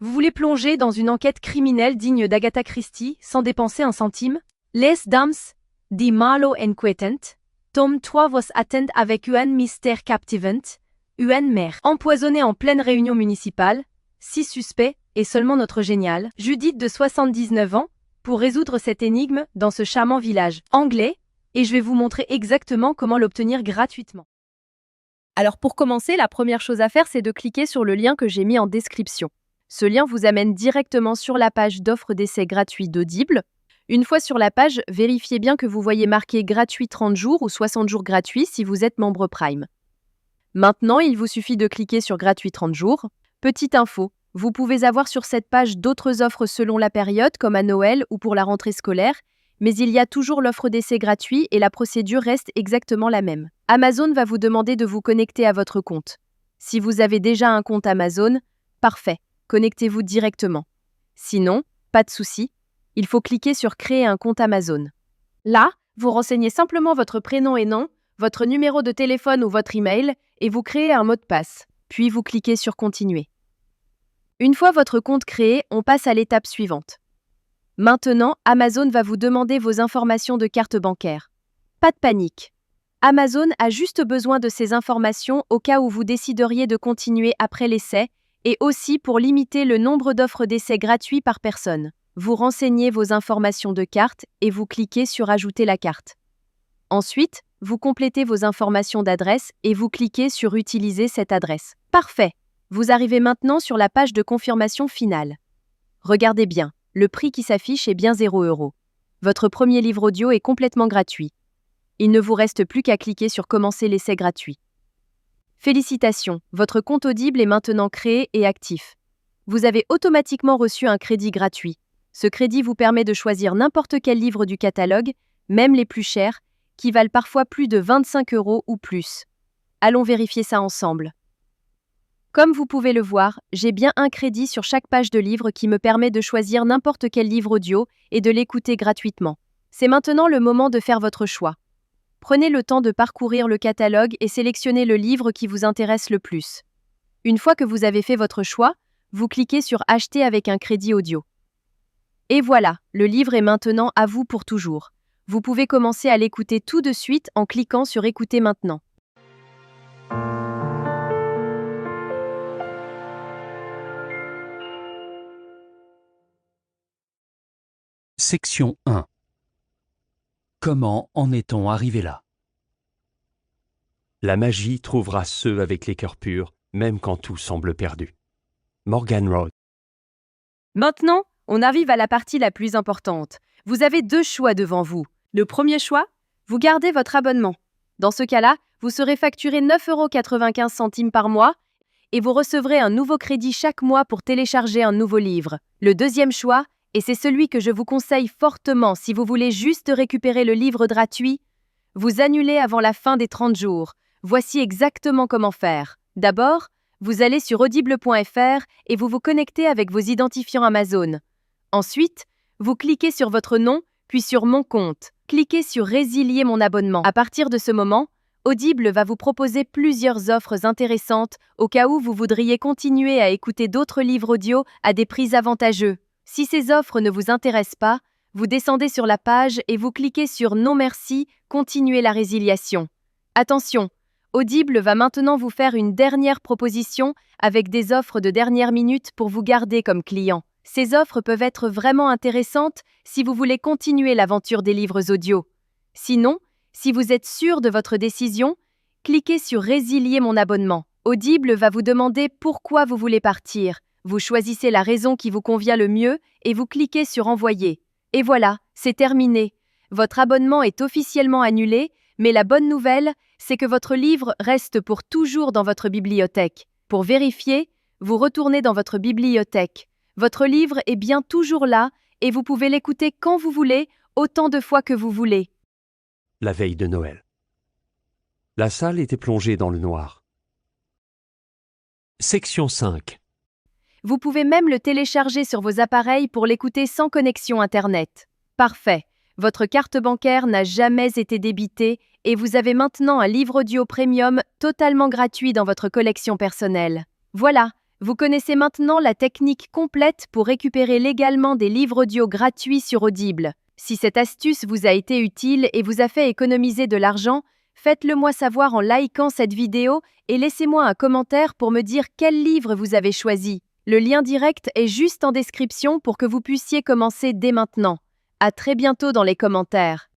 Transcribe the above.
Vous voulez plonger dans une enquête criminelle digne d'Agatha Christie sans dépenser un centime? Les Dames, die Marlowe Inquietant, tome 3 vos attend avec un mystère captivant, un mère. Empoisonné en pleine réunion municipale, 6 suspects et seulement notre géniale Judith de 79 ans, pour résoudre cette énigme dans ce charmant village anglais, et je vais vous montrer exactement comment l'obtenir gratuitement. Alors pour commencer, la première chose à faire, c'est de cliquer sur le lien que j'ai mis en description. Ce lien vous amène directement sur la page d'offre d'essai gratuit d'Audible. Une fois sur la page, vérifiez bien que vous voyez marqué gratuit 30 jours ou 60 jours gratuits si vous êtes membre Prime. Maintenant, il vous suffit de cliquer sur gratuit 30 jours. Petite info, vous pouvez avoir sur cette page d'autres offres selon la période, comme à Noël ou pour la rentrée scolaire, mais il y a toujours l'offre d'essai gratuit et la procédure reste exactement la même. Amazon va vous demander de vous connecter à votre compte. Si vous avez déjà un compte Amazon, parfait, connectez-vous directement. Sinon, pas de souci, il faut cliquer sur Créer un compte Amazon. Là, vous renseignez simplement votre prénom et nom, votre numéro de téléphone ou votre email et vous créez un mot de passe. Puis vous cliquez sur Continuer. Une fois votre compte créé, on passe à l'étape suivante. Maintenant, Amazon va vous demander vos informations de carte bancaire. Pas de panique. Amazon a juste besoin de ces informations au cas où vous décideriez de continuer après l'essai et aussi pour limiter le nombre d'offres d'essai gratuits par personne. Vous renseignez vos informations de carte et vous cliquez sur Ajouter la carte. Ensuite, vous complétez vos informations d'adresse et vous cliquez sur Utiliser cette adresse. Parfait. Vous arrivez maintenant sur la page de confirmation finale. Regardez bien, le prix qui s'affiche est bien 0 €. Votre premier livre audio est complètement gratuit. Il ne vous reste plus qu'à cliquer sur Commencer l'essai gratuit. Félicitations, votre compte Audible est maintenant créé et actif. Vous avez automatiquement reçu un crédit gratuit. Ce crédit vous permet de choisir n'importe quel livre du catalogue, même les plus chers, qui valent parfois plus de 25 € ou plus. Allons vérifier ça ensemble. Comme vous pouvez le voir, j'ai bien un crédit sur chaque page de livre qui me permet de choisir n'importe quel livre audio et de l'écouter gratuitement. C'est maintenant le moment de faire votre choix. Prenez le temps de parcourir le catalogue et sélectionnez le livre qui vous intéresse le plus. Une fois que vous avez fait votre choix, vous cliquez sur Acheter avec un crédit audio. Et voilà, le livre est maintenant à vous pour toujours. Vous pouvez commencer à l'écouter tout de suite en cliquant sur Écouter maintenant. Section 1. Comment en est-on arrivé là? La magie trouvera ceux avec les cœurs purs, même quand tout semble perdu. Morgan Road. Maintenant, on arrive à la partie la plus importante. Vous avez 2 choix devant vous. Le premier choix, vous gardez votre abonnement. Dans ce cas-là, vous serez facturé 9,95 € par mois et vous recevrez un nouveau crédit chaque mois pour télécharger un nouveau livre. Le deuxième choix, et c'est celui que je vous conseille fortement si vous voulez juste récupérer le livre gratuit, vous annulez avant la fin des 30 jours. Voici exactement comment faire. D'abord, vous allez sur audible.fr et vous vous connectez avec vos identifiants Amazon. Ensuite, vous cliquez sur votre nom, puis sur Mon compte. Cliquez sur Résilier mon abonnement. À partir de ce moment, Audible va vous proposer plusieurs offres intéressantes au cas où vous voudriez continuer à écouter d'autres livres audio à des prix avantageux. Si ces offres ne vous intéressent pas, vous descendez sur la page et vous cliquez sur Non merci, continuer la résiliation. Attention, Audible va maintenant vous faire une dernière proposition avec des offres de dernière minute pour vous garder comme client. Ces offres peuvent être vraiment intéressantes si vous voulez continuer l'aventure des livres audio. Sinon, si vous êtes sûr de votre décision, cliquez sur Résilier mon abonnement. Audible va vous demander pourquoi vous voulez partir. Vous choisissez la raison qui vous convient le mieux et vous cliquez sur Envoyer. Et voilà, c'est terminé. Votre abonnement est officiellement annulé, mais la bonne nouvelle, c'est que votre livre reste pour toujours dans votre bibliothèque. Pour vérifier, vous retournez dans votre bibliothèque. Votre livre est bien toujours là et vous pouvez l'écouter quand vous voulez, autant de fois que vous voulez. La veille de Noël. La salle était plongée dans le noir. Section 5. Vous pouvez même le télécharger sur vos appareils pour l'écouter sans connexion Internet. Parfait. Votre carte bancaire n'a jamais été débitée et vous avez maintenant un livre audio premium totalement gratuit dans votre collection personnelle. Voilà, Vous connaissez maintenant la technique complète pour récupérer légalement des livres audio gratuits sur Audible. Si cette astuce vous a été utile et vous a fait économiser de l'argent, faites-le moi savoir en likant cette vidéo et laissez-moi un commentaire pour me dire quel livre vous avez choisi. Le lien direct est juste en description pour que vous puissiez commencer dès maintenant. À très bientôt dans les commentaires.